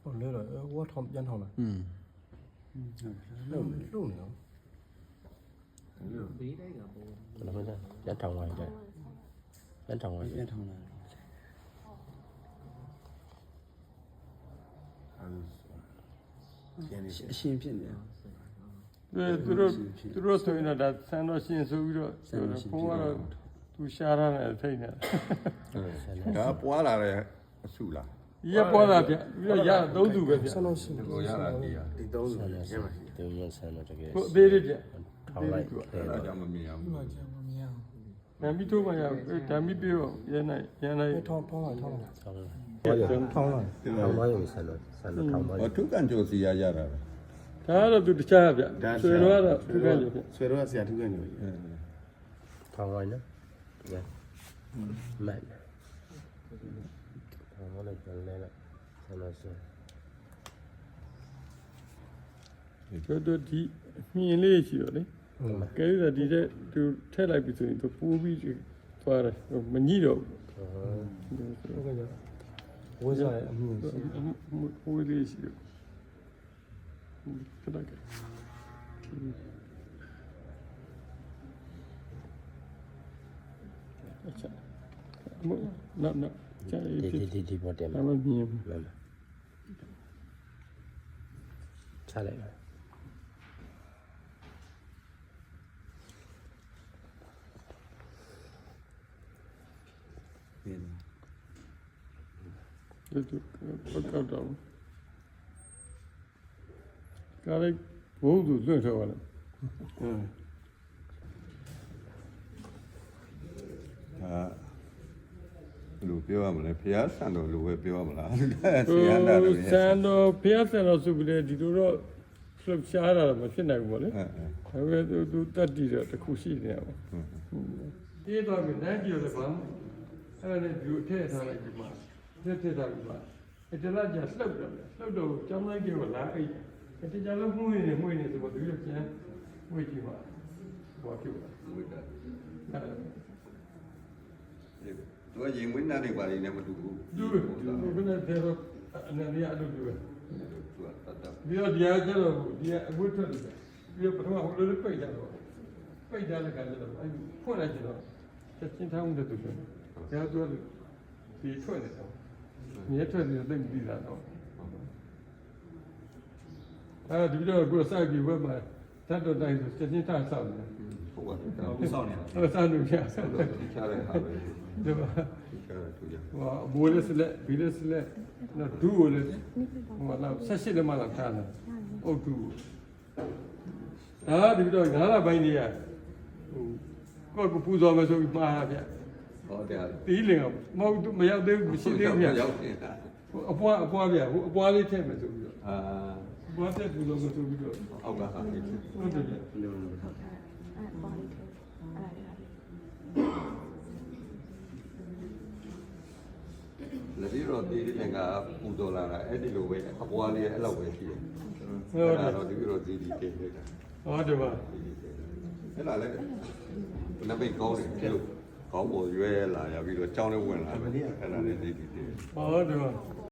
哦，来了，我烟筒了。漏呢。怎么回事？烟筒外的，烟筒外的。烟筒了。新品的。သူတို့ဆိုရင်တော့ဒါဆန်တော့ရှင်ဆိုပြီးတော့ဘုံကတော့သူရှားထားတယ်ထိတ်နေတယ် ဒါပွားလာတဲ့အစုလား ဒီကပေါ်လာပြပြီးတော့ရသုံးသူပဲပြ 三到四。 ကိုရတာဒီဟာ ဒီသုံးစုရမှာရှိ 对，用山了这个。 ကိုအသေးလေးပြ ထောင်းလိုက် အဲ့ဒါကြောင့်မမြင်အောင် နမီထိုးမှရဓာမီပြေတော့ရနိုင် 掏了。 ထောင်းလိုက် 掏了。 ထောင်းလိုက်用山了，山了ထောင်းလိုက် ဟောထုကန်ကြိုစီရရတာပဲ ဒါကတော့သူတခြားပြဆွေတော့တော့သူကကြပြ ဆွေတော့ဆရာထုကန်ညိုကြီး ထောင်းလိုက်နော်။ရဲ။မှန်။ထောင်းလိုက်ပြန်လဲလိုက်ဆန်လို့ဆို တို့ဒီမြင်လေးရှိတော့လေကဲဒါဒီတဲ့သူထက်လိုက်ပြီဆိုရင်သူပိုးပြီးသွားတယ်မညိတော့ 我感觉，我现在ပိုးလေးရှိတော့ခဏကअच्छा ना चाहिए ဒီပေါ်တယ် အမမြင် မှန်ပါချလိုက်ပါ ပြင် ဒီတော့ကောက်တော့ကားလေးဘုံသူလွတ်ထော်လာ ဒါလူပြောရမလဲဖျားဆန်တော်လူပဲပြောရမလားဆရာနာတယ် ဆန်တော်ဖျက်ဆန်တော်စုပြီးလေဒီလိုတော့လှုပ်ရှားတာမဖြစ်နိုင်ဘူးပေါ့လေဒါပေမဲ့သူတတ်တည်တော့တခုရှိနေတယ်ပေါ့ဒီတော့ကလည်းကြည့်ရတဲ့ဘာအဲ့ဒါနဲ့ဒီထည့်ထားလိုက်ဒီမှာထည့်ထားပြီးပါအဲ့တလားကျလှုပ်တယ်လှုပ်တော့ကျောင်းလိုက်ကြောလာအဲ့ဒီကြလုံးမှုနေဆိုတော့ဒီလိုကျန်ဝေ့ကြည့်ပါဘာဖြစ်လဲ ဝိတ္တသူကရင်ဝိညာဉ်တွေပါနေလည်းမတူဘူး သူကလည်းတော့အနေနဲ့အလုပ်လုပ် သူကတတ်တတ် ပြီးတော့ဒီအကျတော့ဒီအဝတ်ထွက်တယ်ပြီးတော့ပထမဟိုလိုပိတ်ကြတော့ပိတ်ကြတဲ့ခါကျတော့အဲ့ဖွင့်လိုက်ကြတော့ချက်ချင်းထောင်းတဲ့သူဆိုတော့သူကဒီထွက်နေတော့မြေထွက်နေသိပြီးတာတော့အဲဒီတော့ကိုစိုက်ပြီးဝက်မှာတတ်တော့တိုင်းဆိုချက်ချင်းထားဆောက်တယ် ဟုတ်ပါဘူးဒါကိုစောင့်နေတာ ဆောက်လို့ပြ ဆောက်လို့ချားတဲ့ဟာပဲ ဒီမှာ ချားတဲ့သူရ ဟိုဘိုးလေးစလက်ဘီလေးစလက်နော်ဒူးကိုလည်းဟိုလာဆက်ရှိတယ်မှလာထားတယ်အုတ်ဒူးဒါဒီတော့ငါးလပိုင်းကြီးရဟိုကိုပူဇော်မယ်ဆိုပြီးမှားတာဗျ ဟောတယ် တီးလင်ကမဟုတ်မရောက်သေးဘူးမရှိသေးဘူးဗျ ရောက်နေတာ ဟိုအပွားဗျဟိုအပွားလေးထည့်မယ်ဆိုပြီးတော့ အာ အပွားထည့်ပူဇော်မယ်ဆိုပြီးတော့ အောက်ကဟာဖြစ် ဟုတ်တယ်ဗျ လက်ပြီးတော့ဒီလည်းကပူတော်လာတာအဲ့ဒီလိုပဲအပွားလေးအဲ့လောက်ပဲရှိတယ် ဟုတ်တယ် တော့ဒီပြီးတော့ဒီတင်နေတာ ဟုတ်တယ်ဗျ အဲ့ဒါလည်းနမိတ်ကောင်းတယ်ဒီလိုကောင်းပေါ်ရွဲလာရပြီးတော့ကြောင်းနဲ့ဝင်လာတယ်အဲ့ဒါလည်းဒီတင် ဟုတ်တယ်ဗျ